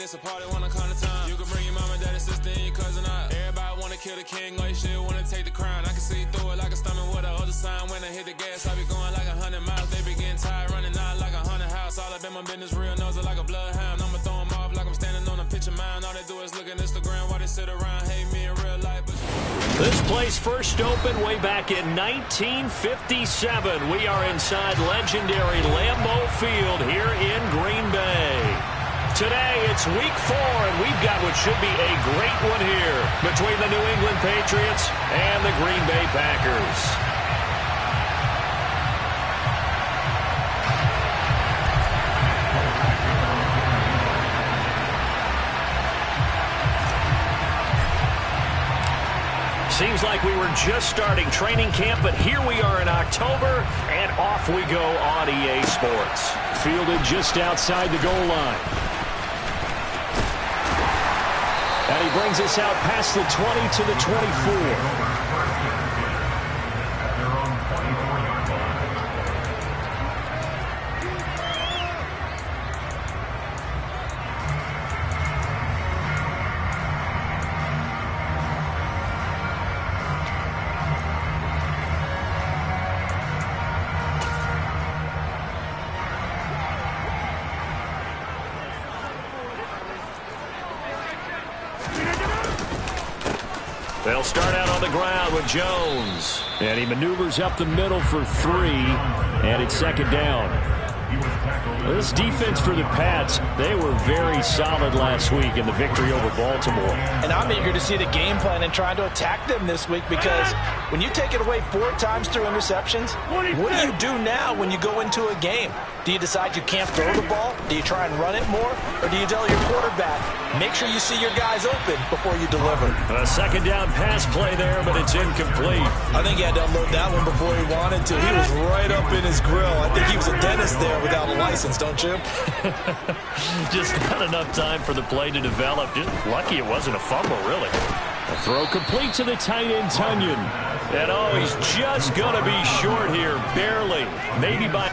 it's a party when I come to town. You can bring your mama, daddy, sister, and your cousin out. Everybody wanna kill the king, like shit, wanna take the crown. I can see through it like a stomach with a other sign. When I hit the gas, I be going like 100 miles. They be getting tired, running out like a 100 house. All up in my business, real nose like a bloodhound. I'ma throw them off like I'm standing on a picture mound. All they do is look at Instagram while they sit around, hate me in real life. But this place first opened way back in 1957. We are inside legendary Lambeau Field here in Green Bay. Today, it's week 4, and we've got what should be a great one here between the New England Patriots and the Green Bay Packers. Seems like we were just starting training camp, but here we are in October, and off we go on EA Sports. Fielded just outside the goal line. And he brings us out past the 20 to the 24. They'll start out on the ground with Jones. And he maneuvers up the middle for 3. And it's second down. This defense for the Pats, they were very solid last week in the victory over Baltimore. And I'm eager to see the game plan and trying to attack them this week, because when you take it away 4 times through interceptions, what do you do now when you go into a game? Do you decide you can't throw the ball? Do you try and run it more? Or do you tell your quarterback, make sure you see your guys open before you deliver? A second down pass play there, but it's incomplete. I think he had to unload that one before he wanted to. He was right up in his grill. I think he was a dentist there without a license, don't you? Just not enough time for the play to develop. Just lucky it wasn't a fumble, really. A throw complete to the tight end, Tunyon. And oh, he's just going to be short here, barely. Maybe by...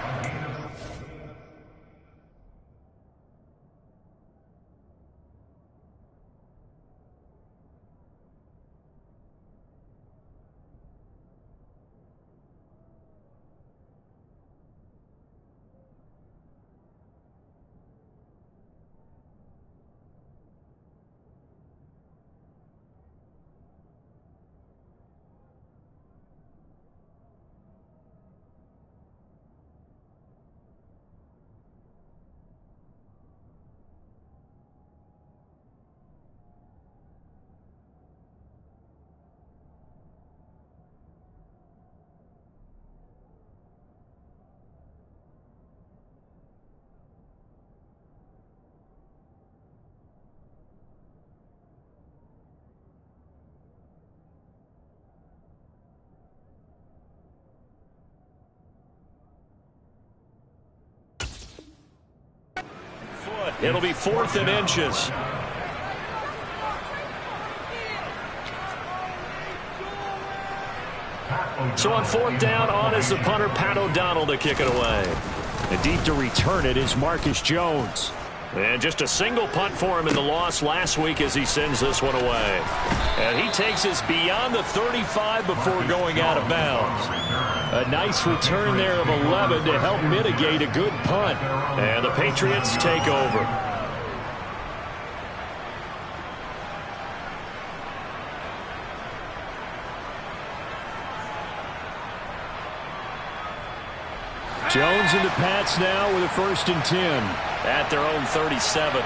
It'll be 4th and inches. So on 4th down, on is the punter, Pat O'Donnell, to kick it away. And deep to return it is Marcus Jones. And just a single punt for him in the loss last week as he sends this one away. And he takes us beyond the 35 before going out of bounds. A nice return there of 11 to help mitigate a good punt. And the Patriots take over. Jones and the Pats now with a 1st and 10 at their own 37.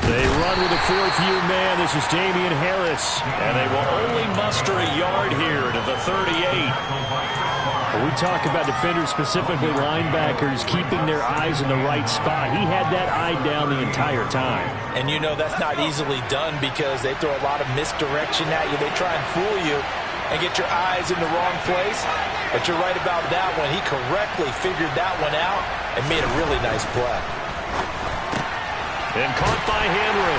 They run with a 4th-year man. This is Damian Harris. And they will only muster a yard here to the 38. We talk about defenders, specifically linebackers, keeping their eyes in the right spot. He had that eye down the entire time. And you know that's not easily done because they throw a lot of misdirection at you. They try and fool you and get your eyes in the wrong place. But you're right about that one. He correctly figured that one out and made a really nice play. And caught by Henry.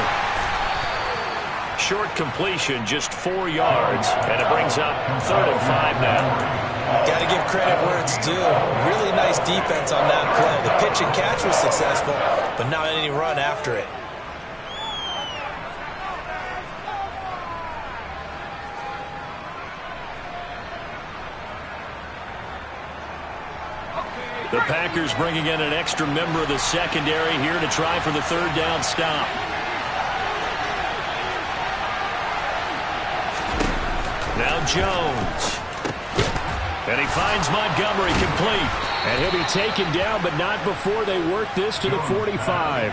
short completion, just 4 yards, and it brings up 3rd and 5 now. Got to give credit where it's due. Really nice defense on that play. The pitch and catch was successful, but not any run after it. The Packers bringing in an extra member of the secondary here to try for the 3rd down stop. Now Jones. And he finds Montgomery complete. And he'll be taken down, but not before they work this to the 45.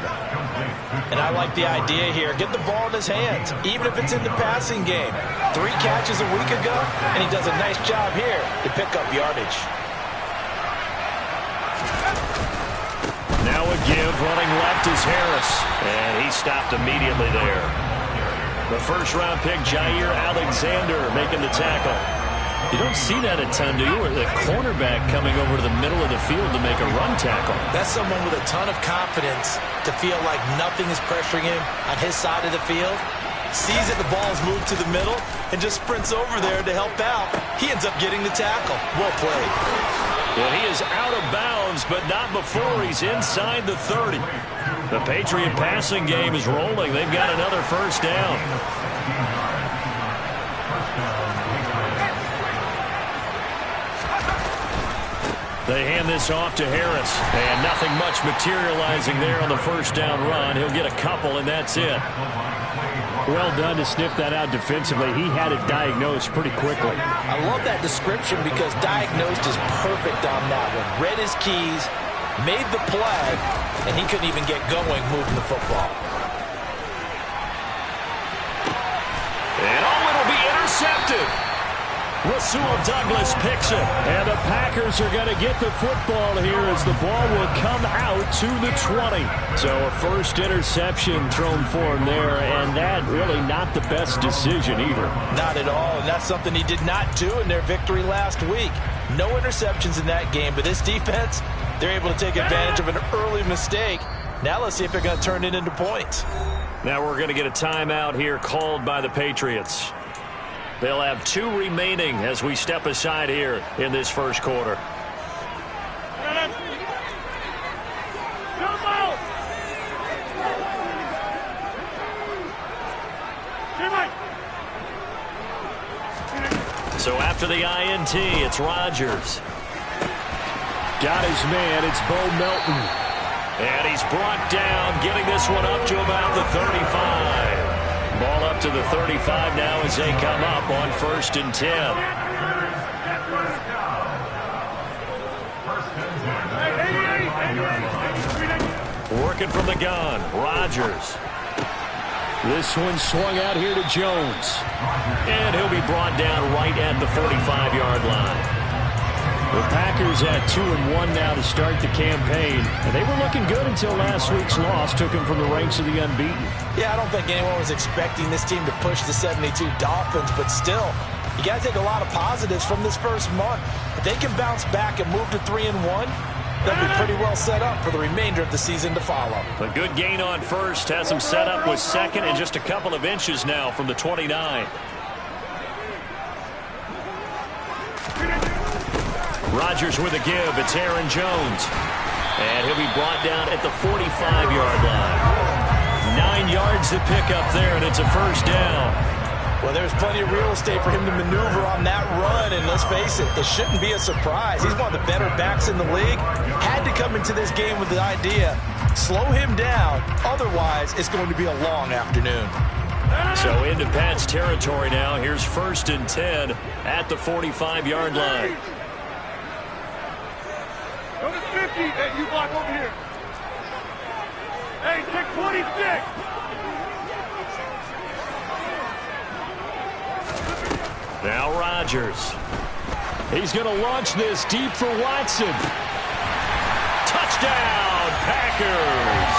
And I like the idea here. Get the ball in his hands, even if it's in the passing game. 3 catches a week ago, and he does a nice job here to pick up yardage. Now a give, running left is Harris. And he stopped immediately there. The first-round pick, Jair Alexander, making the tackle. You don't see that a ton, do you? Or the cornerback coming over to the middle of the field to make a run tackle. That's someone with a ton of confidence to feel like nothing is pressuring him on his side of the field. Sees that the ball's moved to the middle and just sprints over there to help out. He ends up getting the tackle. Well played. Well, he is out of bounds, but not before he's inside the 30. The Patriot passing game is rolling. They've got another first down. They hand this off to Harris, and nothing much materializing there on the first down run. He'll get a couple, and that's it. Well done to sniff that out defensively. He had it diagnosed pretty quickly. I love that description because diagnosed is perfect on that one. Read his keys, made the play, and he couldn't even get going moving the football. And it'll be intercepted. Rasul Douglas picks it. And the Packers are going to get the football here as the ball will come out to the 20. So a first interception thrown for him there, and that really not the best decision either. Not at all, and that's something he did not do in their victory last week. No interceptions in that game, but this defense, they're able to take advantage of an early mistake. Now let's see if they're going to turn it into points. Now we're going to get a timeout here called by the Patriots. They'll have 2 remaining as we step aside here in this first quarter. So after the INT, it's Rodgers. Got his man. It's Bo Melton. And he's brought down, getting this one up to about the 35. Ball up to the 35 now as they come up on 1st and 10. Working from the gun, Rodgers. This one swung out here to Jones. And he'll be brought down right at the 45-yard line. The Packers at 2-1 now to start the campaign. And they were looking good until last week's loss took them from the ranks of the unbeaten. Yeah, I don't think anyone was expecting this team to push the 72 Dolphins, but still, you got to take a lot of positives from this first month. If they can bounce back and move to 3-1, they'll be pretty well set up for the remainder of the season to follow. A good gain on first has them set up with 2nd and just a couple of inches now from the 29. Rodgers with a give. It's Aaron Jones. And he'll be brought down at the 45-yard line. 9 yards to pick up there, and it's a first down. Well, there's plenty of real estate for him to maneuver on that run, and let's face it, it shouldn't be a surprise. He's one of the better backs in the league. Had to come into this game with the idea, slow him down, otherwise it's going to be a long afternoon. So into Pat's territory now. Here's 1st and 10 at the 45-yard line. Go to 50. Hey, you block over here. Hey, take 26. Now Rodgers. He's going to launch this deep for Watson. Touchdown, Packers.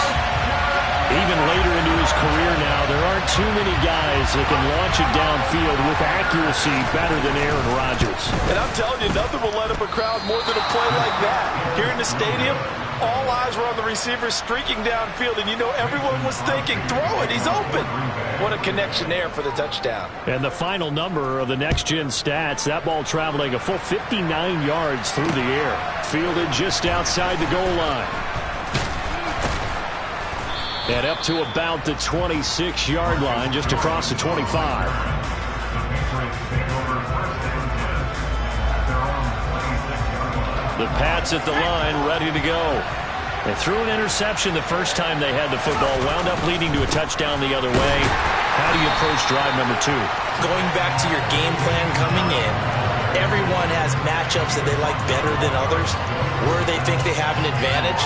Even later into his career now, there aren't too many guys that can launch it downfield with accuracy better than Aaron Rodgers. And I'm telling you, nothing will light up a crowd more than a play like that. Here in the stadium, All eyes were on the receiver streaking downfield, and you know everyone was thinking, throw it, he's open. What a connection there for the touchdown. And the final number of the next-gen stats, that ball traveling a full 59 yards through the air. Fielded just outside the goal line. And up to about the 26-yard line, just across the 25. The Pats at the line, ready to go. They threw an interception the first time they had the football, wound up leading to a touchdown the other way. How do you approach drive number 2? Going back to your game plan coming in, everyone has matchups that they like better than others. Where they think they have an advantage,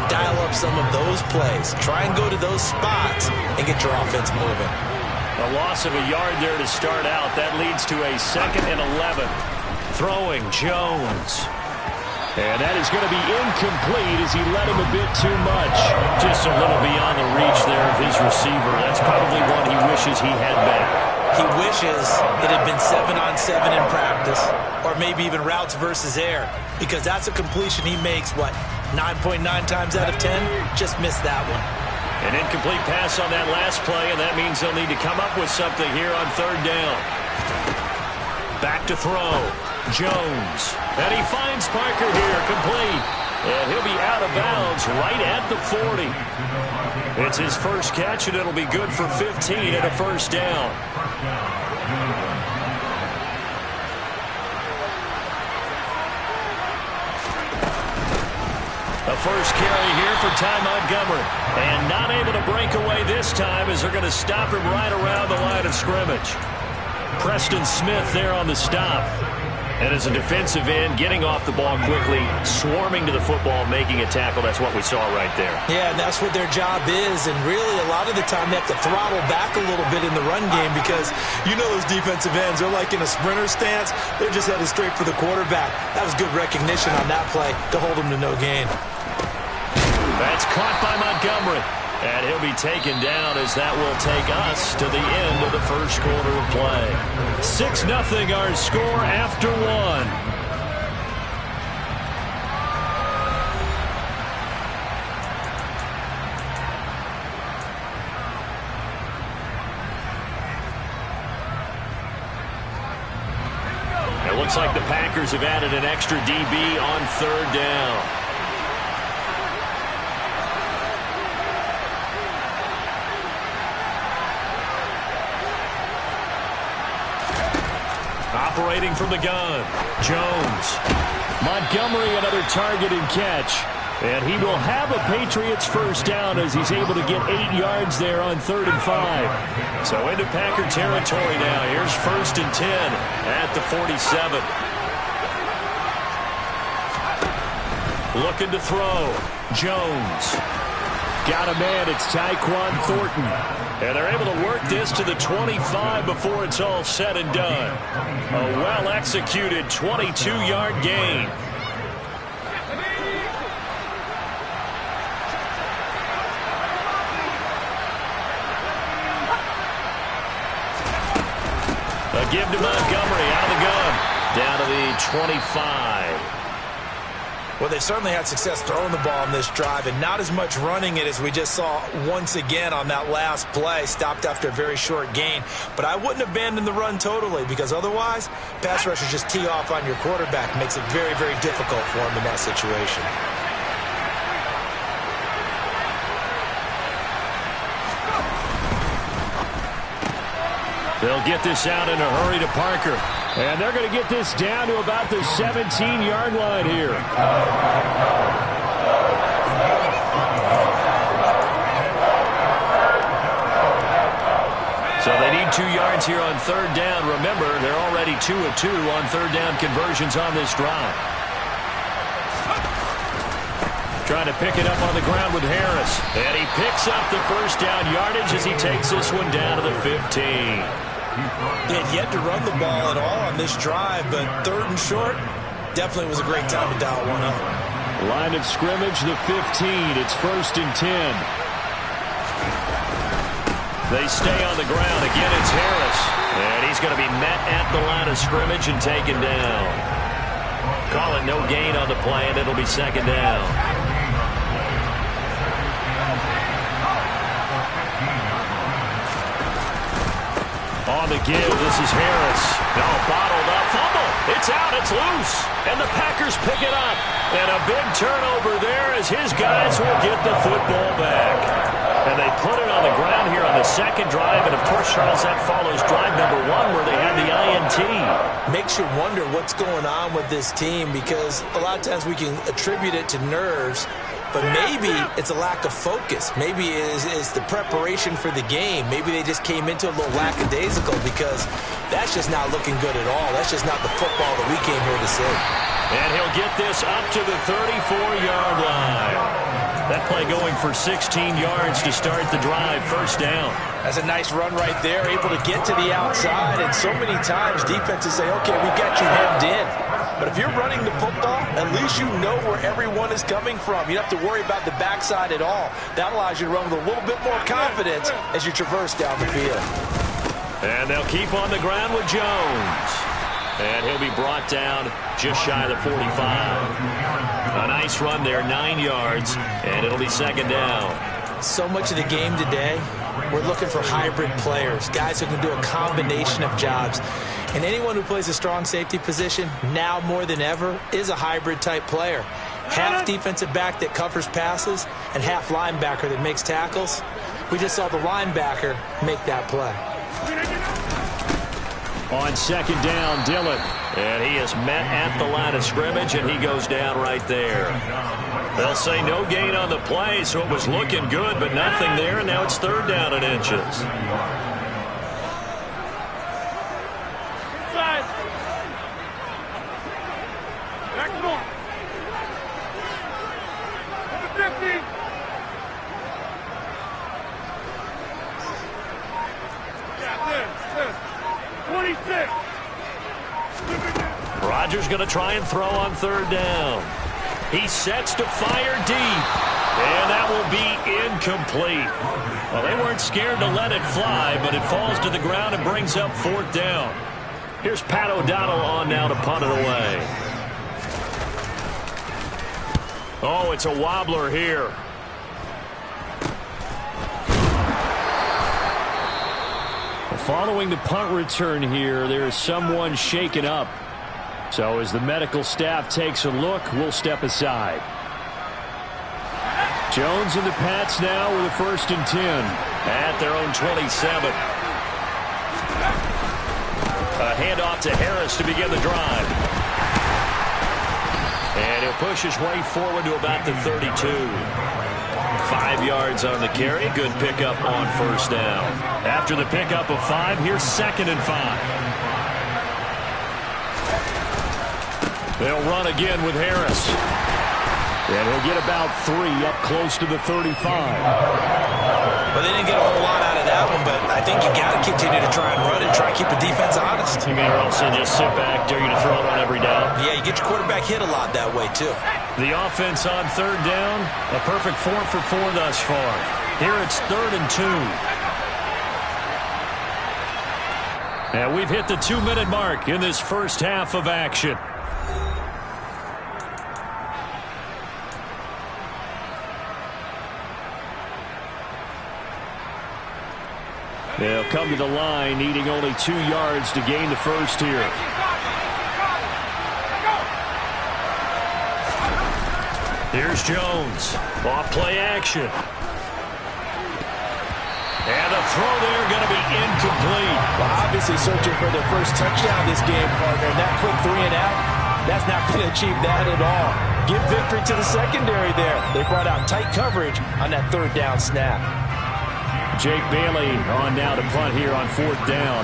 dial up some of those plays. Try and go to those spots and get your offense moving. A loss of a yard there to start out. That leads to a 2nd and 11. Throwing Jones. And that is going to be incomplete as he led him a bit too much. Just a little beyond the reach there of his receiver. That's probably one he wishes he had back. He wishes it had been 7-on-7 in practice, or maybe even routes versus air, because that's a completion he makes, 9.9 times out of 10? Just missed that one. An incomplete pass on that last play, and that means they'll need to come up with something here on 3rd down. Back to throw. Jones. And he finds Parker here, complete. And he'll be out of bounds right at the 40. It's his first catch, and it'll be good for 15 and a 1st down. A first carry here for Ty Montgomery. And not able to break away this time as they're going to stop him right around the line of scrimmage. Preston Smith there on the stop. And as a defensive end, getting off the ball quickly, swarming to the football, making a tackle. That's what we saw right there. Yeah, and that's what their job is. And really, a lot of the time, they have to throttle back a little bit in the run game because you know those defensive ends, they're like in a sprinter stance. They're just headed straight for the quarterback. That was good recognition on that play to hold them to no gain. That's caught by Montgomery. And he'll be taken down as that will take us to the end of the first quarter of play. 6-0 our score after 1. It looks like the Packers have added an extra DB on 3rd down. Operating from the gun, Jones. Montgomery, another target and catch. And he will have a Patriots 1st down as he's able to get 8 yards there on 3rd and 5. So into Packer territory now. Here's 1st and 10 at the 47. Looking to throw. Jones. Got a man. It's Tyquan Thornton. And they're able to work this to the 25 before it's all said and done. A well-executed 22-yard gain. A give to Montgomery out of the gun. Down to the 25. Well, they certainly had success throwing the ball on this drive and not as much running it as we just saw once again on that last play. Stopped after a very short gain. But I wouldn't abandon the run totally because otherwise, pass rushers just tee off on your quarterback. Makes it very, very difficult for him in that situation. They'll get this out in a hurry to Parker. And they're going to get this down to about the 17-yard line here. So they need 2 yards here on 3rd down. Remember, they're already 2 of 2 on 3rd down conversions on this drive. Trying to pick it up on the ground with Harris. And he picks up the 1st down yardage as he takes this one down to the 15. They had yet to run the ball at all on this drive, but 3rd and short definitely was a great time to dial one up. Line of scrimmage, the 15. It's 1st and 10. They stay on the ground. Again, it's Harris. And he's going to be met at the line of scrimmage and taken down. Call it no gain on the play, and it'll be 2nd down. On the give, this is Harris. No, bottled up. Fumble. It's out. It's loose. And the Packers pick it up. And a big turnover there as his guys will get the football back. And they put it on the ground here on the second drive. And, of course, Charles, that follows drive number 1 where they had the INT. Makes you wonder what's going on with this team because a lot of times we can attribute it to nerves. But maybe it's a lack of focus. Maybe it's the preparation for the game. Maybe they just came into a little lackadaisical because that's just not looking good at all. That's just not the football that we came here to see. And he'll get this up to the 34-yard line. That play going for 16 yards to start the drive, first down. That's a nice run right there, able to get to the outside. And so many times defenses say, okay, we got you hemmed in. But if you're running the football, at least you know where everyone is coming from. You don't have to worry about the backside at all. That allows you to run with a little bit more confidence as you traverse down the field. And they'll keep on the ground with Jones. And he'll be brought down just shy of the 45. A nice run there, 9 yards, and it'll be second down. So much of the game today, we're looking for hybrid players, guys who can do a combination of jobs. And anyone who plays a strong safety position, now more than ever, is a hybrid type player. Half defensive back that covers passes and half linebacker that makes tackles. We just saw the linebacker make that play. On second down, Dillon. And he is met at the line of scrimmage, and he goes down right there. They'll say no gain on the play, so it was looking good, but nothing there, and now it's third down and inches. Back on. 50. Yeah, this. 26. Rodgers going to try and throw on third down. He sets to fire deep, and that will be incomplete. Well, they weren't scared to let it fly, but it falls to the ground and brings up fourth down. Here's Pat O'Donnell on now to punt it away. Oh, it's a wobbler here. Following the punt return here, there is someone shaken up. So as the medical staff takes a look, we'll step aside. Jones and the Pats now with a 1st and 10 at their own 27. A handoff to Harris to begin the drive. And he'll push his way forward to about the 32. 5 yards on the carry. Good pickup on first down. After the pickup of 5, here's 2nd and 5. They'll run again with Harris. And he'll get about 3 up close to the 35. Well, they didn't get a whole lot out of that one, but I think you got to continue to try and run and try and keep the defense honest. You mean also just sit back, dare you to throw it on every down? Yeah, you get your quarterback hit a lot that way, too. The offense on third down, a perfect 4 for 4 thus far. Here it's 3rd and 2. And we've hit the 2-minute mark in this first half of action. They'll come to the line, needing only 2 yards to gain the first here. Here's Jones. Off play action. And the throw there going to be incomplete. Well, obviously searching for their first touchdown this game, partner. And that quick 3 and out, that's not going to achieve that at all. Give victory to the secondary there. They brought out tight coverage on that 3rd down snap. Jake Bailey on now to punt here on 4th down.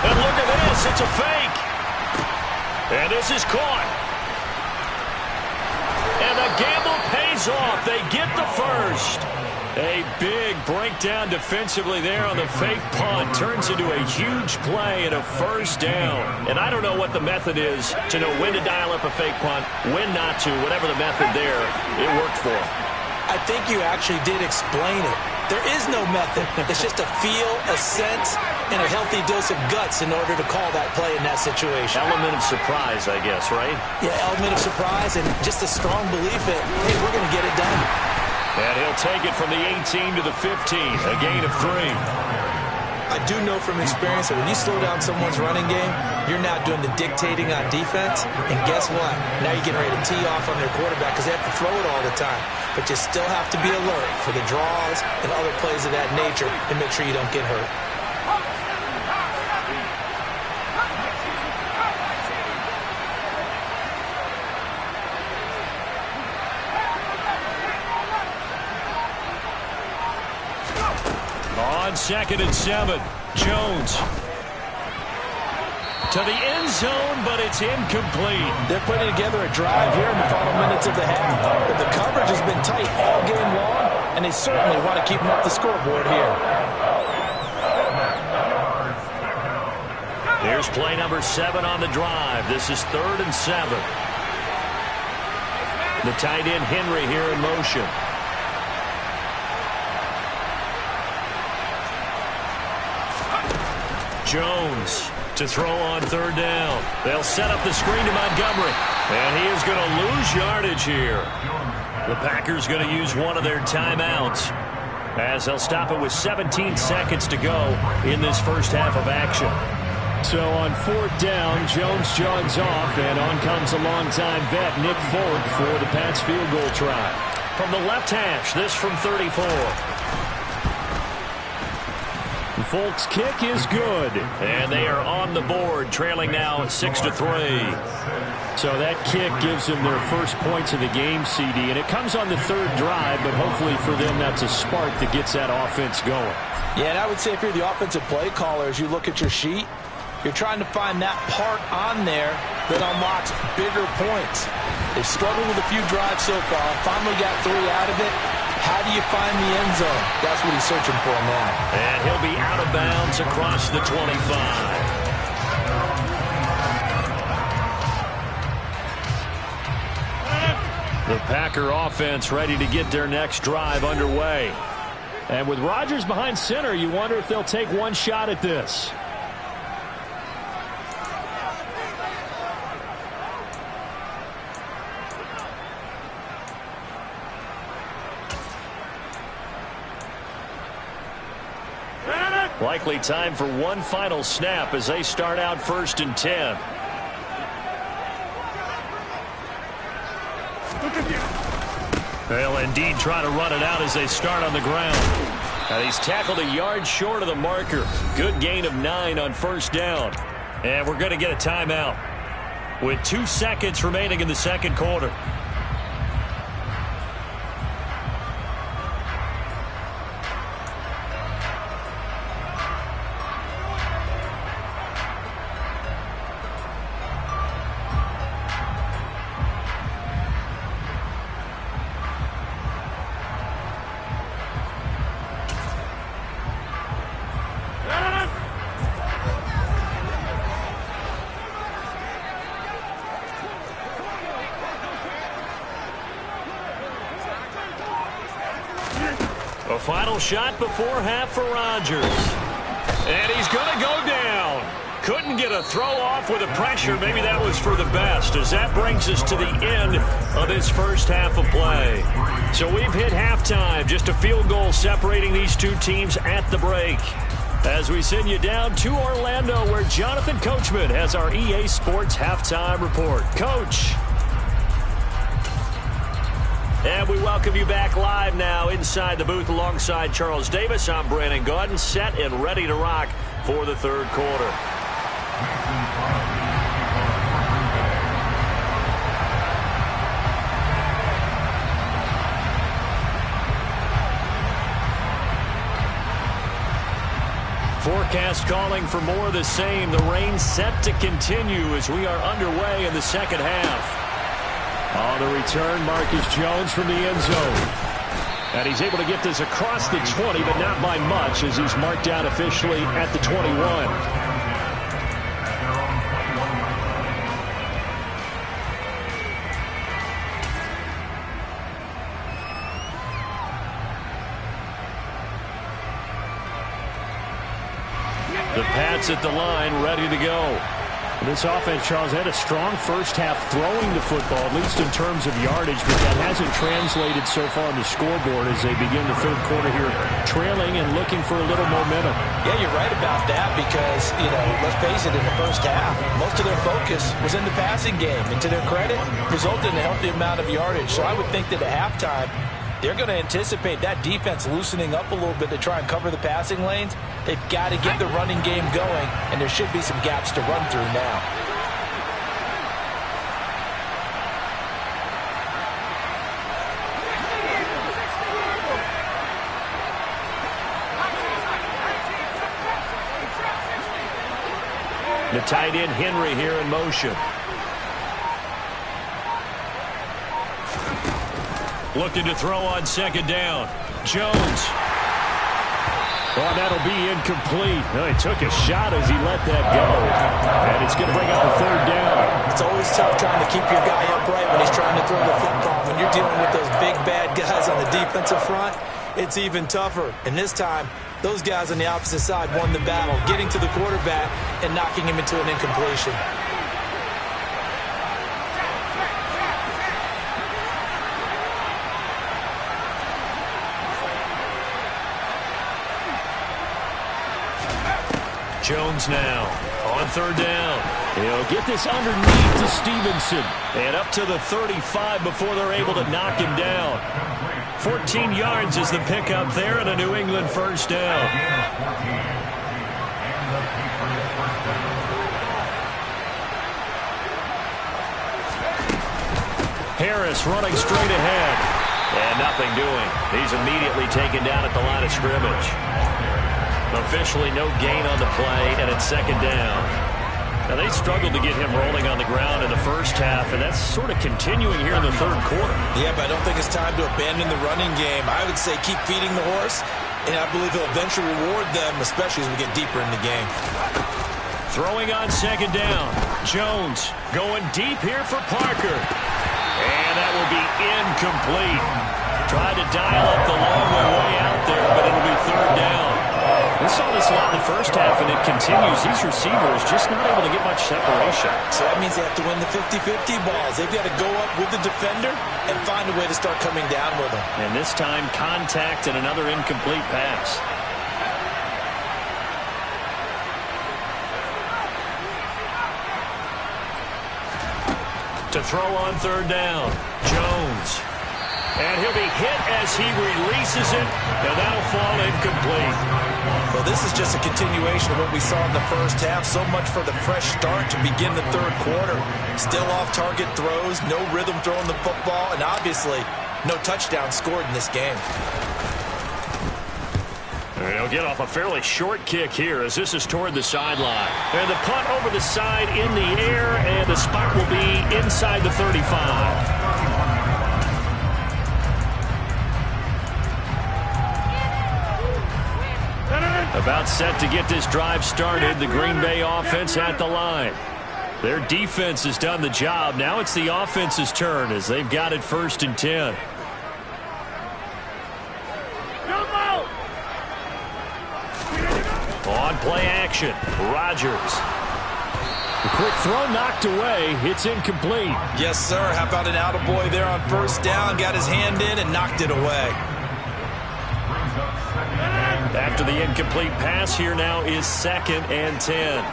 And look at this, it's a fake. And this is caught. And the gamble pays off. They get the first. A big breakdown defensively there on the fake punt. Turns into a huge play and a first down. And I don't know what the method is to know when to dial up a fake punt, when not to. Whatever the method there, it worked for him. I think you actually did explain it. There is no method. It's just a feel, a sense, and a healthy dose of guts in order to call that play in that situation. Element of surprise, I guess, right? Yeah, element of surprise and just a strong belief that, hey, we're going to get it done. And he'll take it from the 18 to the 15, a gain of 3. I do know from experience that when you slow down someone's running game, you're now doing the dictating on defense. And guess what? Now you're getting ready to tee off on their quarterback because they have to throw it all the time. But you still have to be alert for the draws and other plays of that nature and make sure you don't get hurt. On 2nd and 7, Jones to the end zone, but it's incomplete. They're putting together a drive here in the final minutes of the half. But the coverage has been tight all game long, and they certainly want to keep them up the scoreboard here. Here's play number 7 on the drive. This is 3rd and 7. The tight end Henry here in motion. Jones to throw on 3rd down. They'll set up the screen to Montgomery. And he is going to lose yardage here. The Packers going to use one of their timeouts as they'll stop it with 17 seconds to go in this first half of action. So on 4th down, Jones jogs off, and on comes a longtime vet, Nick Folk, for the Pats field goal try. From the left hash, this from 34. Folk's kick is good, and they are on the board, trailing now at 6-3. So that kick gives them their first points of the game, CD, and it comes on the 3rd drive, but hopefully for them that's a spark that gets that offense going. Yeah, and I would say if you're the offensive play caller, as you look at your sheet, you're trying to find that part on there that unlocks bigger points. They've struggled with a few drives so far, finally got 3 out of it. How do you find the end zone? That's what he's searching for now. And he'll be out of bounds across the 25. The Packer offense ready to get their next drive underway. And with Rodgers behind center, you wonder if they'll take one shot at this. Likely time for one final snap as they start out 1st and 10. They'll indeed try to run it out as they start on the ground. And he's tackled a yard short of the marker. Good gain of 9 on 1st down. And we're going to get a timeout with 2 seconds remaining in the 2nd quarter. A final shot before half for Rodgers. And he's going to go down. Couldn't get a throw off with the pressure. Maybe that was for the best, as that brings us to the end of this first half of play. So we've hit halftime. Just a field goal separating these two teams at the break. As we send you down to Orlando, where Jonathan Coachman has our EA Sports halftime report. Coach. And we welcome you back live now inside the booth alongside Charles Davis. I'm Brandon Gaudin, set and ready to rock for the 3rd quarter. Forecast calling for more of the same. The rain set to continue as we are underway in the 2nd half. On the return, Marcus Jones from the end zone. And he's able to get this across the 20, but not by much, as he's marked out officially at the 21. The Pats at the line, ready to go. This offense, Charles, had a strong first half throwing the football, at least in terms of yardage, but that hasn't translated so far on the scoreboard as they begin the third quarter here, trailing and looking for a little momentum. Yeah, you're right about that because, let's face it, in the first half, most of their focus was in the passing game. And to their credit, resulted in a healthy amount of yardage. So I would think that at halftime, they're going to anticipate that defense loosening up a little bit to try and cover the passing lanes. They've got to get the running game going, and there should be some gaps to run through now. The tight end Henry here in motion. Looking to throw on second down. Jones. Oh, that'll be incomplete. Oh, he took a shot as he let that go. And it's going to bring up a third down. It's always tough trying to keep your guy upright when he's trying to throw the football. When you're dealing with those big, bad guys on the defensive front, it's even tougher. And this time, those guys on the opposite side won the battle, getting to the quarterback and knocking him into an incompletion. Jones now on third down. He'll get this underneath to Stevenson. And up to the 35 before they're able to knock him down. 14 yards is the pickup there and a New England first down. Harris running straight ahead. And nothing doing. He's immediately taken down at the line of scrimmage. Officially no gain on the play, and it's second down. Now, they struggled to get him rolling on the ground in the first half, and that's sort of continuing here in the third quarter. Yeah, but I don't think it's time to abandon the running game. I would say keep feeding the horse, and I believe he'll eventually reward them, especially as we get deeper in the game. Throwing on second down. Jones going deep here for Parker. And that will be incomplete. Tried to dial up the long way out there, but it'll be third down. We saw this a lot in the first half, and it continues. These receivers just not able to get much separation. So that means they have to win the 50-50 balls. They've got to go up with the defender and find a way to start coming down with them. And this time, contact and another incomplete pass. To throw on third down, Jones. And he'll be hit as he releases it, and that'll fall incomplete. Well, this is just a continuation of what we saw in the first half. So much for the fresh start to begin the third quarter. Still off-target throws, no rhythm throwing the football, and obviously no touchdown scored in this game. And he'll get off a fairly short kick here as this is toward the sideline. And the punt over the side in the air, and the spot will be inside the 35. About set to get this drive started. The Green Bay offense at the line. Their defense has done the job. Now it's the offense's turn as they've got it 1st and 10. On play action, Rodgers. The quick throw knocked away. It's incomplete. Yes, sir. How about an attaboy there on first down? Got his hand in and knocked it away. After the incomplete pass, here now is 2nd and 10.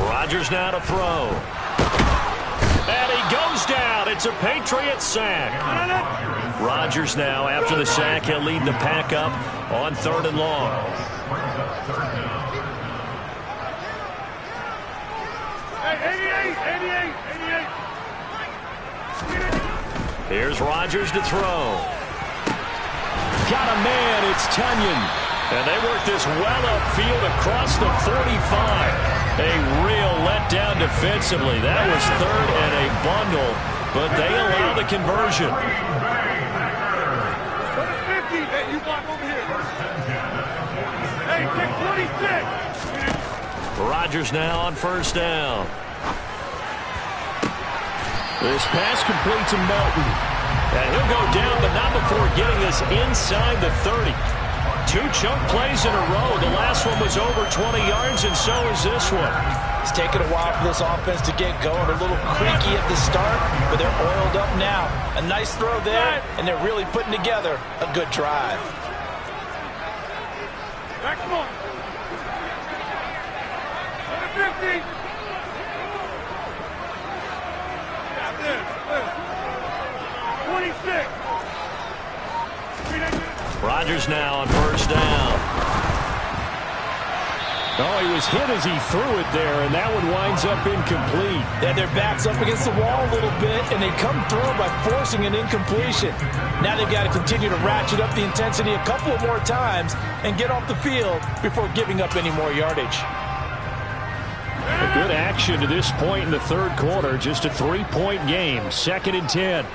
Rodgers now to throw. And he goes down. It's a Patriot sack. Rodgers now, after the sack, he'll lead the pack up on 3rd and long. Hey, 88. Here's Rodgers to throw. Got a man, it's Tunyon. And they work this well upfield across the 45. A real letdown defensively. That was 3rd and a bundle, but they allow the conversion. 50, hey, you block over here. Hey, take 26. Rodgers now on 1st down. This pass complete to Melton. And he'll go down, but not before getting us inside the 30. 2 chunk plays in a row. The last one was over 20 yards, and so is this one. It's taken a while for this offense to get going. A little creaky at the start, but they're oiled up now. A nice throw there, and they're really putting together a good drive. Next one. 50. Got this. 26. Rodgers now on first down. Oh, he was hit as he threw it there, and that one winds up incomplete. Yeah, their back's up against the wall a little bit, and they come through by forcing an incompletion. Now they've got to continue to ratchet up the intensity a couple of more times and get off the field before giving up any more yardage. A good action to this point in the third quarter. Just a 3-point game. 2nd and 10.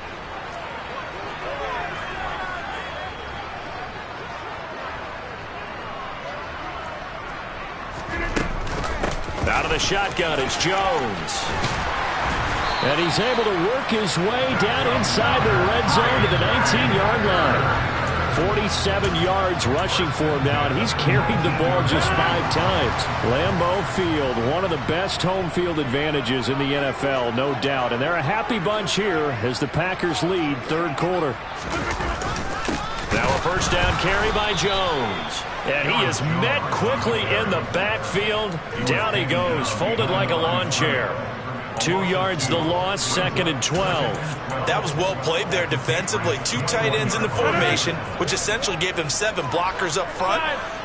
Out of the shotgun, it's Jones. And he's able to work his way down inside the red zone to the 19-yard line. 47 yards rushing for him now, and he's carried the ball just 5 times. Lambeau Field, one of the best home field advantages in the NFL, no doubt. And they're a happy bunch here as the Packers lead third quarter. Now a first down carry by Jones. And he is met quickly in the backfield. Down he goes, folded like a lawn chair. 2 yards the loss, 2nd and 12. That was well played there defensively. 2 tight ends in the formation, which essentially gave them 7 blockers up front.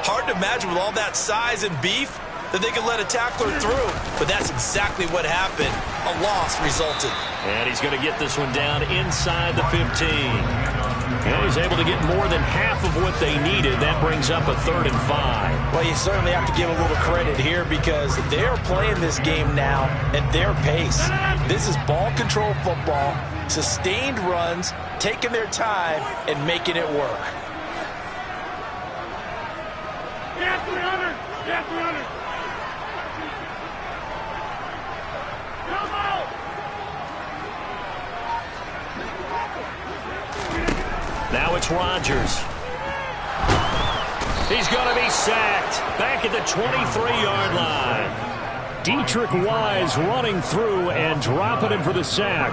Hard to imagine with all that size and beef that they could let a tackler through. But that's exactly what happened. A loss resulted. And he's going to get this one down inside the 15. And he's able to get more than half of what they needed. That brings up a 3rd and 5. Well, you certainly have to give a little credit here because they're playing this game now at their pace. This is ball control football, sustained runs, taking their time, and making it work. Yeah, 300. Yeah, 300. Come out. Now it's Rodgers. He's going to be sacked back at the 23-yard line. Dietrich Wise running through and dropping him for the sack.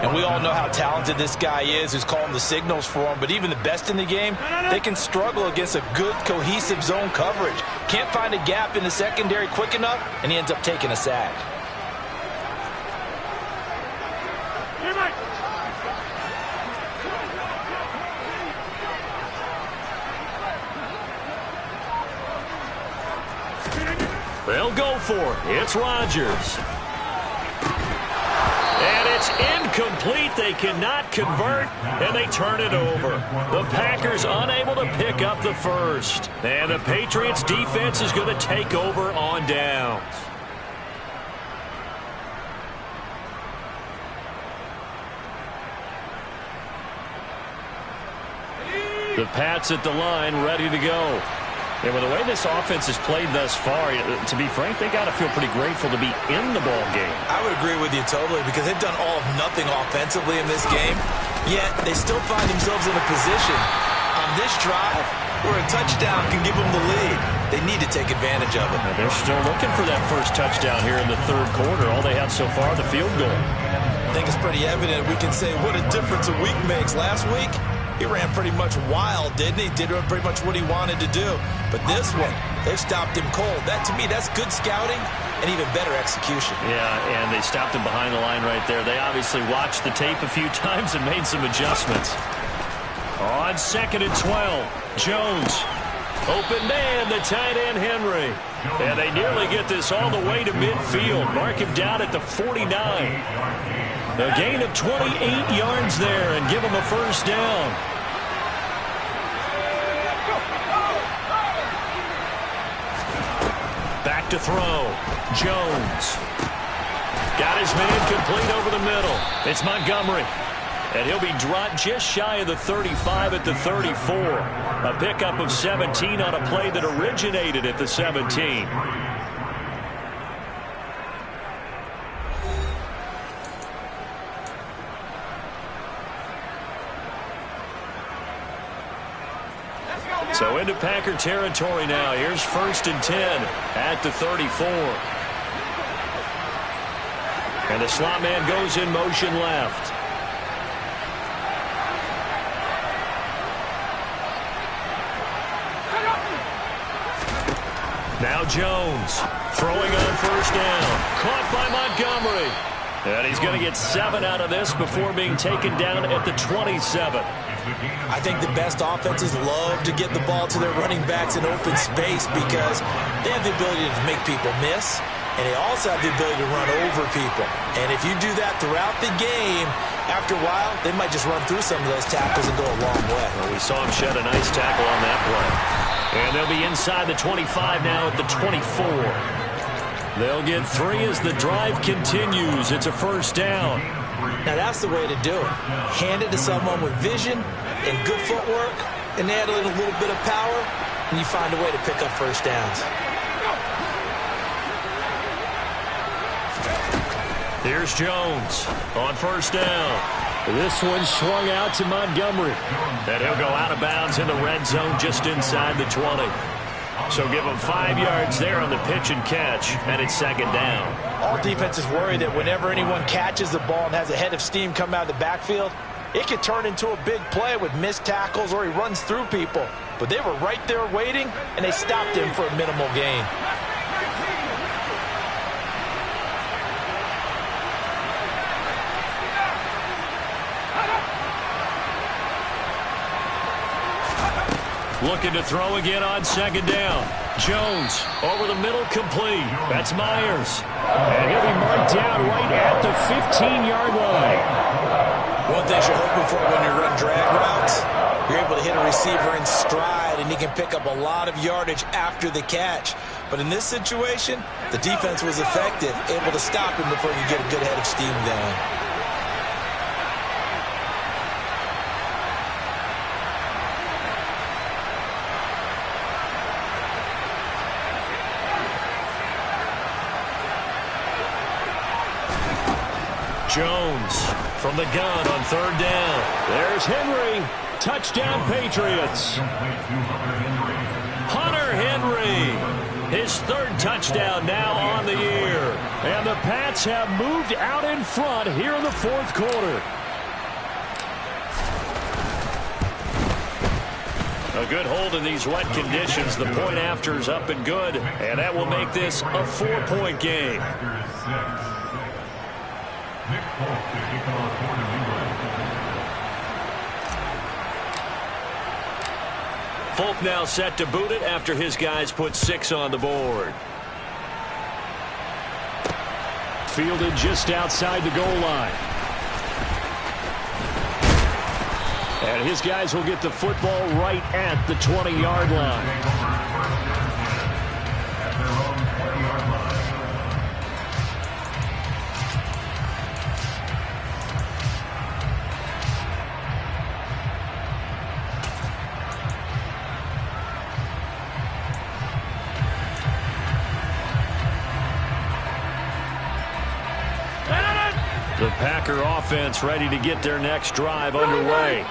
And we all know how talented this guy is who's calling the signals for him. But even the best in the game, they can struggle against a good, cohesive zone coverage. Can't find a gap in the secondary quick enough, and he ends up taking a sack. They'll go for it. It's Rodgers. And it's incomplete. They cannot convert, and they turn it over. The Packers unable to pick up the first. And the Patriots defense is going to take over on downs. The Pats at the line, ready to go. Yeah, well, the way this offense has played thus far, to be frank, they got to feel pretty grateful to be in the ball game. I would agree with you totally because they've done all of nothing offensively in this game, yet they still find themselves in a position on this drive where a touchdown can give them the lead. They need to take advantage of it. And they're still looking for that first touchdown here in the third quarter. All they have so far, the field goal. I think it's pretty evident. We can say what a difference a week makes. Last week, he ran pretty much wild, didn't he? Did pretty much what he wanted to do. But this one, they've stopped him cold. That, to me, that's good scouting and even better execution. Yeah, and they stopped him behind the line right there. They obviously watched the tape a few times and made some adjustments. On 2nd and 12, Jones. Open man, the tight end, Henry. And they nearly get this all the way to midfield. Mark him down at the 49. A gain of 28 yards there and give him a first down. Back to throw. Jones. Got his man complete over the middle. It's Montgomery. And he'll be dropped just shy of the 35 at the 34. A pickup of 17 on a play that originated at the 17. So into Packer territory now. Here's 1st and 10 at the 34. And the slot man goes in motion left. Now Jones throwing on 1st down. Caught by Montgomery. And he's going to get 7 out of this before being taken down at the 27. I think the best offenses love to get the ball to their running backs in open space because they have the ability to make people miss, and they also have the ability to run over people. And if you do that throughout the game, after a while, they might just run through some of those tackles and go a long way. Well, we saw him shed a nice tackle on that play. And they'll be inside the 25 now at the 24. They'll get 3 as the drive continues. It's a 1st down. Now, that's the way to do it. Hand it to someone with vision and good footwork, and add in a little bit of power, and you find a way to pick up 1st downs. Here's Jones on 1st down. This one swung out to Montgomery. And he'll go out of bounds in the red zone just inside the 20. So give him 5 yards there on the pitch and catch, and it's 2nd down. All defenses worry that whenever anyone catches the ball and has a head of steam come out of the backfield, it could turn into a big play with missed tackles or he runs through people. But they were right there waiting, and they stopped him for a minimal gain. Looking to throw again on 2nd down. Jones over the middle, complete. That's Myers. And he'll be marked down right at the 15-yard line. One thing you're hoping for when you run drag routes, you're able to hit a receiver in stride, and he can pick up a lot of yardage after the catch. But in this situation, the defense was effective, able to stop him before you get a good head of steam going. Jones from the gun on 3rd down. There's Henry. Touchdown, Patriots. Hunter Henry. His 3rd touchdown now on the year. And the Pats have moved out in front here in the 4th quarter. A good hold in these wet conditions. The point after is up and good. And that will make this a 4-point game. Folk now set to boot it after his guys put 6 on the board. Fielded just outside the goal line. And his guys will get the football right at the 20-yard line. The Packer offense ready to get their next drive underway.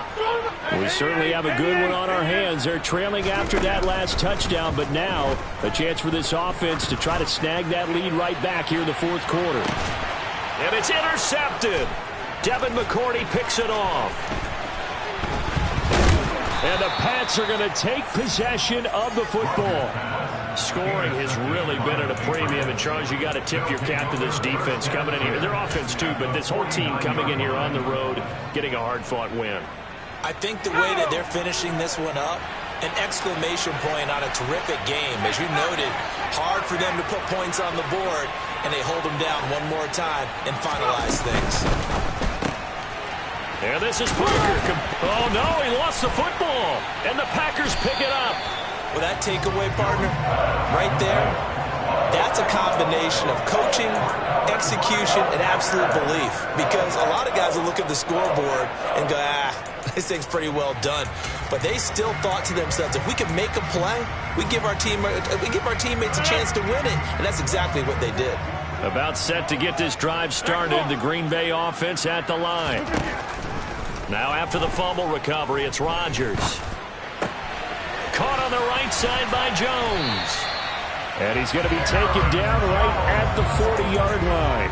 We certainly have a good one on our hands. They're trailing after that last touchdown, but now a chance for this offense to try to snag that lead right back here in the 4th quarter. And it's intercepted. Devin McCourty picks it off. And the Pats are going to take possession of the football. Scoring has really been at a premium. And, Charles, you got to tip your cap to this defense coming in here. Their offense, too, but this whole team coming in here on the road, getting a hard-fought win. I think the way that they're finishing this one up, an exclamation point on a terrific game. As you noted, hard for them to put points on the board, and they hold them down one more time and finalize things. And this is Parker. Oh, no, he lost the football. And the Packers pick it up. Well, that takeaway, partner, right there, that's a combination of coaching, execution, and absolute belief. Because a lot of guys will look at the scoreboard and go, this thing's pretty well done. But they still thought to themselves, if we can make a play, we give our teammates a chance to win it. And that's exactly what they did. About set to get this drive started, the Green Bay offense at the line. Now after the fumble recovery, it's Rodgers. Caught on the right side by Jones. And he's going to be taken down right at the 40-yard line.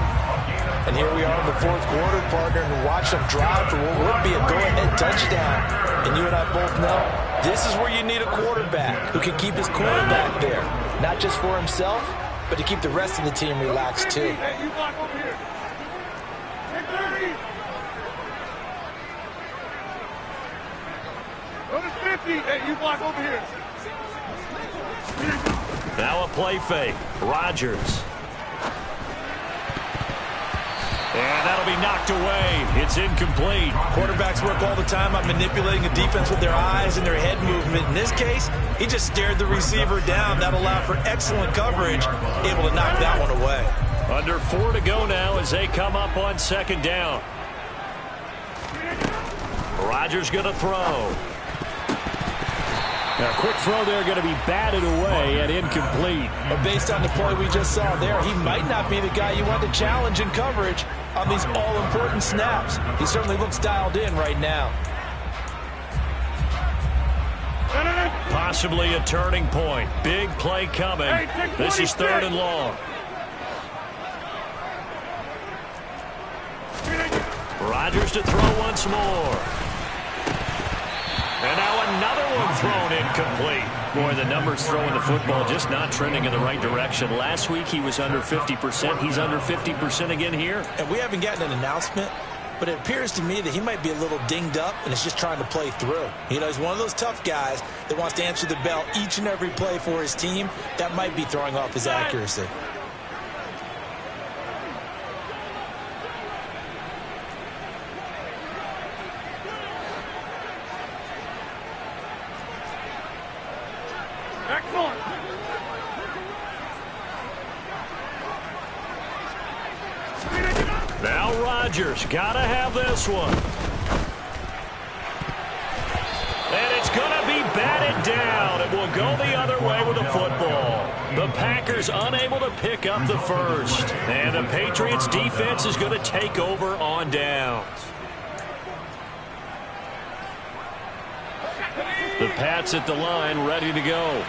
And here we are in the fourth quarter, partner, and watch them drive for what would be a go-ahead touchdown. And you and I both know this is where you need a quarterback who can keep his quarterback there, not just for himself, but to keep the rest of the team relaxed too. Hey, you block over here. Hey, 30. Go to 50. Hey, you block over here. Now a play fake. Rodgers. And that'll be knocked away. It's incomplete. Quarterbacks work all the time on manipulating a defense with their eyes and their head movement. In this case, he just stared the receiver down. That allowed for excellent coverage, able to knock that one away. Under 4 to go now as they come up on second down. Rodgers going to throw. A quick throw there going to be batted away and incomplete. But based on the play we just saw there, he might not be the guy you want to challenge in coverage on these all-important snaps. He certainly looks dialed in right now. Possibly a turning point. Big play coming. This is 3rd and long. Rodgers to throw once more. And now another one thrown incomplete. Boy, the numbers throwing the football just not trending in the right direction. Last week he was under 50%. He's under 50% again here. And we haven't gotten an announcement, but it appears to me that he might be a little dinged up and is just trying to play through. You know, he's one of those tough guys that wants to answer the bell each and every play for his team. That might be throwing off his accuracy. Excellent. Now Rodgers got to have this one. And it's going to be batted down. It will go the other way with the football. The Packers unable to pick up the first. And the Patriots defense is going to take over on downs. The Pats at the line, ready to go.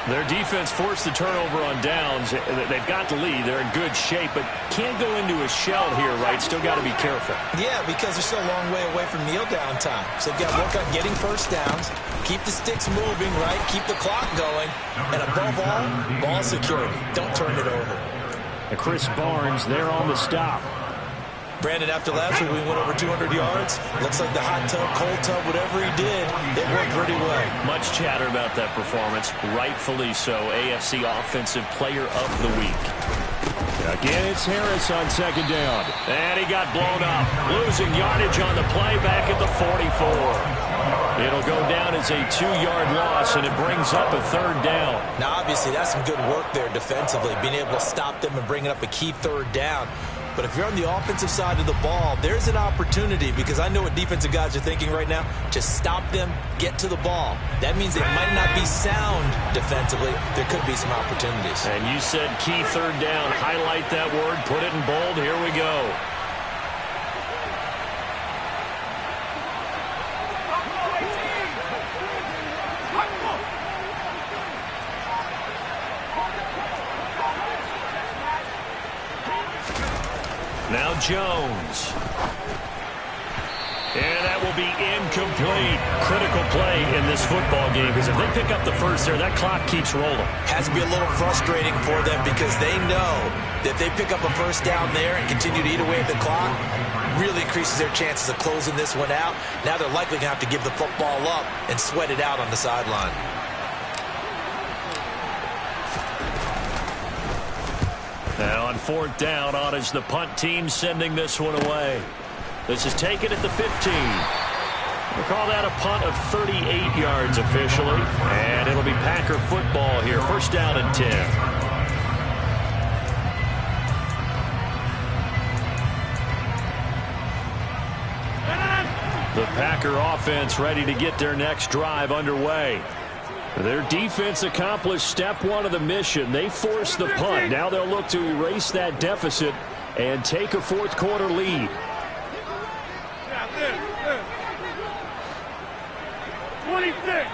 Their defense forced the turnover on downs. They've got the lead. They're in good shape, but can't go into a shell here, right? Still got to be careful. Yeah, because they're still a long way away from kneel down time. So they've got to work on getting first downs, keep the sticks moving, right? Keep the clock going. And above all, ball security. Don't turn it over. And Chris Barnes there on the stop. Brandon, after last week, we went over 200 yards. Looks like the hot tub, cold tub, whatever he did, it worked pretty well. Much chatter about that performance. Rightfully so. AFC Offensive Player of the Week. Again, it's Harris on second down. And he got blown up. Losing yardage on the play back at the 44. It'll go down as a 2-yard loss, and it brings up a 3rd down. Now, obviously, that's some good work there defensively, being able to stop them and bringing up a key 3rd down. But if you're on the offensive side of the ball, there's an opportunity, because I know what defensive guys are thinking right now. Just stop them, get to the ball. That means they might not be sound defensively. There could be some opportunities. And you said key 3rd down. Highlight that word, put it in bold. Here we go. Now Jones. And that will be incomplete. Critical play in this football game, because if they pick up the first there, that clock keeps rolling. Has to be a little frustrating for them, because they know that if they pick up a first down there and continue to eat away at the clock, really increases their chances of closing this one out. Now they're likely going to have to give the football up and sweat it out on the sideline. Now on 4th down, on is the punt team sending this one away. This is taken at the 15. We'll call that a punt of 38 yards officially. And it'll be Packer football here. 1st down and 10. The Packer offense ready to get their next drive underway. Their defense accomplished step 1 of the mission. They forced the punt. Now they'll look to erase that deficit and take a 4th quarter lead. 26.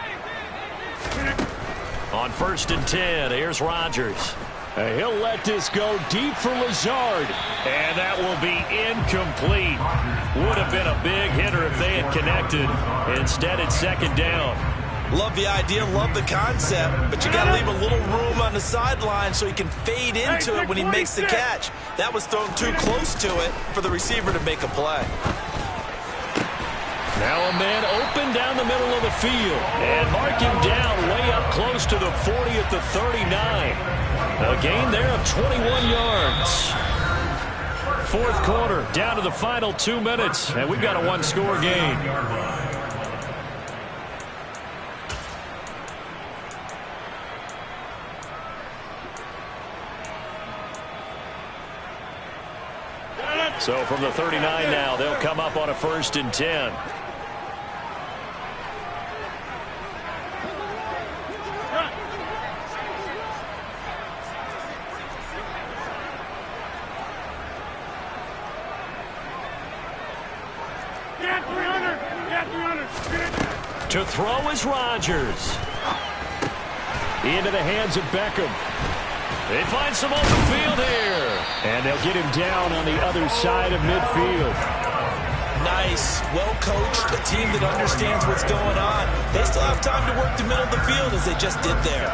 1st and 10. Here's Rodgers. He'll let this go deep for Lazard. And that will be incomplete. Would have been a big hitter if they had connected. Instead, it's 2nd down. Love the idea, love the concept, but you got to leave a little room on the sideline so he can fade into it when he makes the catch. That was thrown too close to it for the receiver to make a play. Now a man open down the middle of the field. And mark him down way up close to the 40 at the 39. A gain there of 21 yards. 4th quarter, down to the final 2 minutes. And we've got a 1-score game. So from the 39 now, they'll come up on a 1st and 10. To throw is Rodgers. Into the hands of Beckham. They find some open field here. And they'll get him down on the other side of midfield. Nice, well-coached, a team that understands what's going on. They still have time to work the middle of the field as they just did there.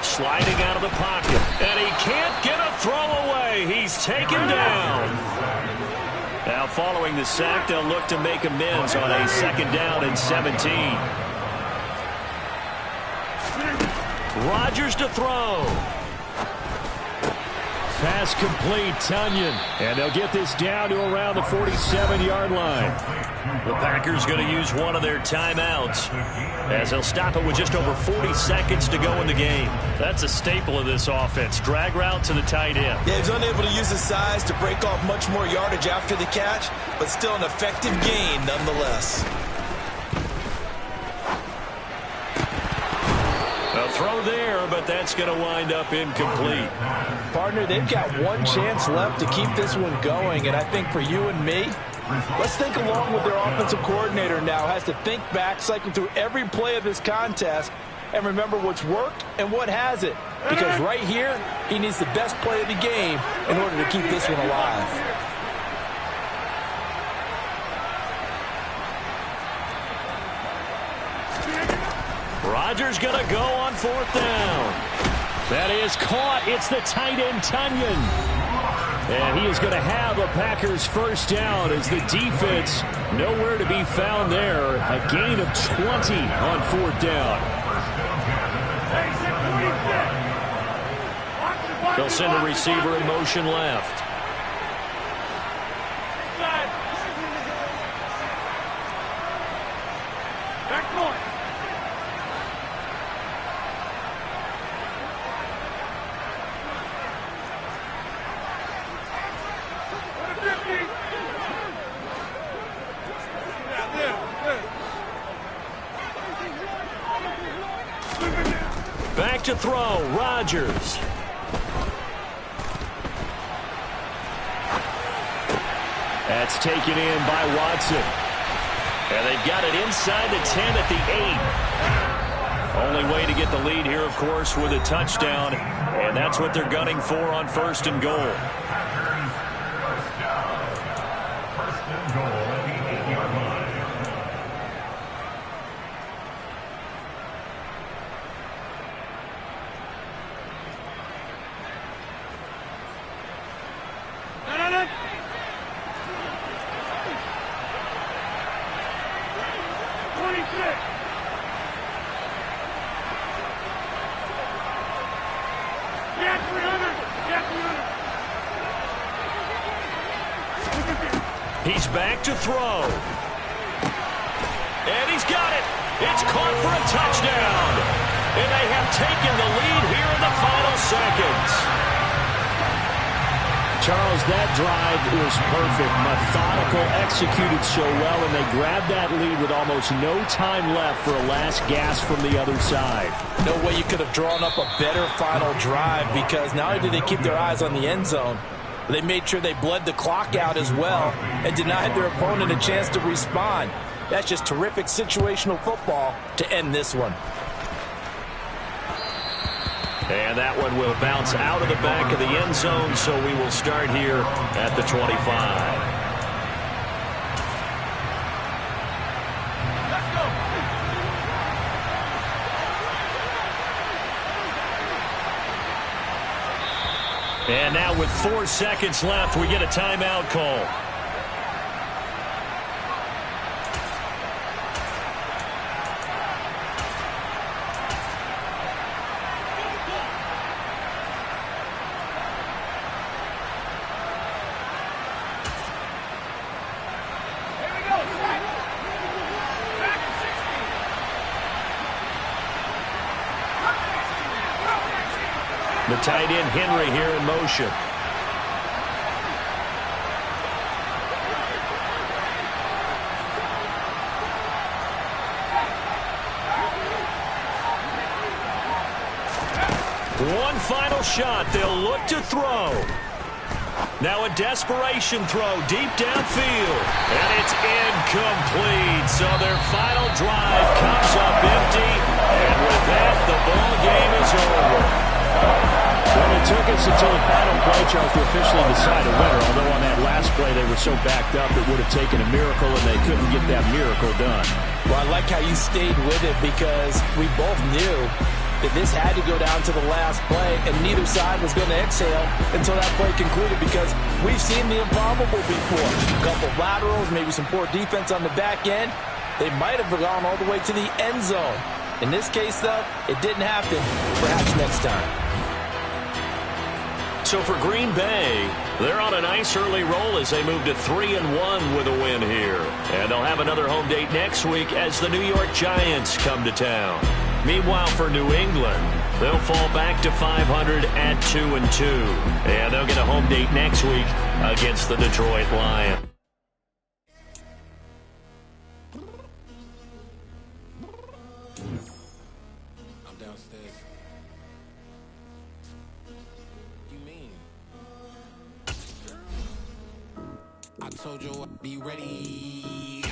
Sliding out of the pocket. And he can't get a throw away. He's taken down. Now following the sack, they'll look to make amends on a 2nd down and 17. Rodgers to throw. Pass complete, Tunyon. And they'll get this down to around the 47-yard line. The Packers going to use one of their timeouts as they'll stop it with just over 40 seconds to go in the game. That's a staple of this offense. Drag route to the tight end. Yeah, he's unable to use his size to break off much more yardage after the catch, but still an effective gain nonetheless. A throw there, but that's going to wind up incomplete. Partner, they've got one chance left to keep this one going, and I think for you and me, let's think along with their offensive coordinator now. Has to think back, cycle through every play of this contest, and remember what's worked and what hasn't. Because right here, he needs the best play of the game in order to keep this one alive. Rodgers going to go on 4th down. That is caught. It's the tight end, Tunyon. And he is going to have a Packers 1st down as the defense nowhere to be found there. A gain of 20 on 4th down. They'll send a receiver in motion left. Back to throw, Rodgers. That's taken in by Watson. And they've got it inside the 10 at the 8. Only way to get the lead here, of course, with a touchdown. And that's what they're gunning for on 1st and goal. He's back to throw. And he's got it. It's caught for a touchdown. And they have taken the lead here in the final seconds. Charles, that drive was perfect. Methodical, executed so well, and they grabbed that lead with almost no time left for a last gasp from the other side. No way you could have drawn up a better final drive, because not only did they keep their eyes on the end zone, but they made sure they bled the clock out as well and denied their opponent a chance to respond. That's just terrific situational football to end this one. And that one will bounce out of the back of the end zone, so we will start here at the 25. Let's go. And now with 4 seconds left, we get a timeout call. The tight end Henry here in motion. One final shot. They'll look to throw. Now a desperation throw deep downfield. And it's incomplete. So their final drive comes up empty. And with that, the ball game is over. Well, it took us until the final play, Charles, to officially decide a winner. Although on that last play they were so backed up it would have taken a miracle, and they couldn't get that miracle done. Well, I like how you stayed with it, because we both knew that this had to go down to the last play, and neither side was going to exhale until that play concluded, because we've seen the improbable before. A couple of laterals, maybe some poor defense on the back end. They might have gone all the way to the end zone. In this case, though, it didn't happen. Perhaps next time. So for Green Bay, they're on a nice early roll as they move to 3-1 with a win here. And they'll have another home date next week as the New York Giants come to town. Meanwhile, for New England, they'll fall back to 500 at 2-2. And they'll get a home date next week against the Detroit Lions. I'm downstairs. You mean? I told you I'd be ready.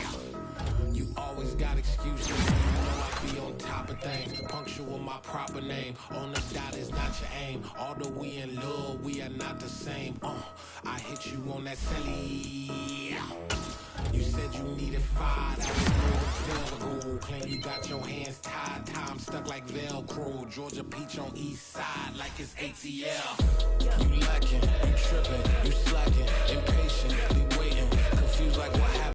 You always got excuses. You know I be on top of things. Punctual my proper name. On the dot is not your aim. Although we in love, we are not the same. I hit you on that celly. You said you needed 5. That was no claim you got your hands tied. Time stuck like Velcro. Georgia Peach on east side like it's ATL.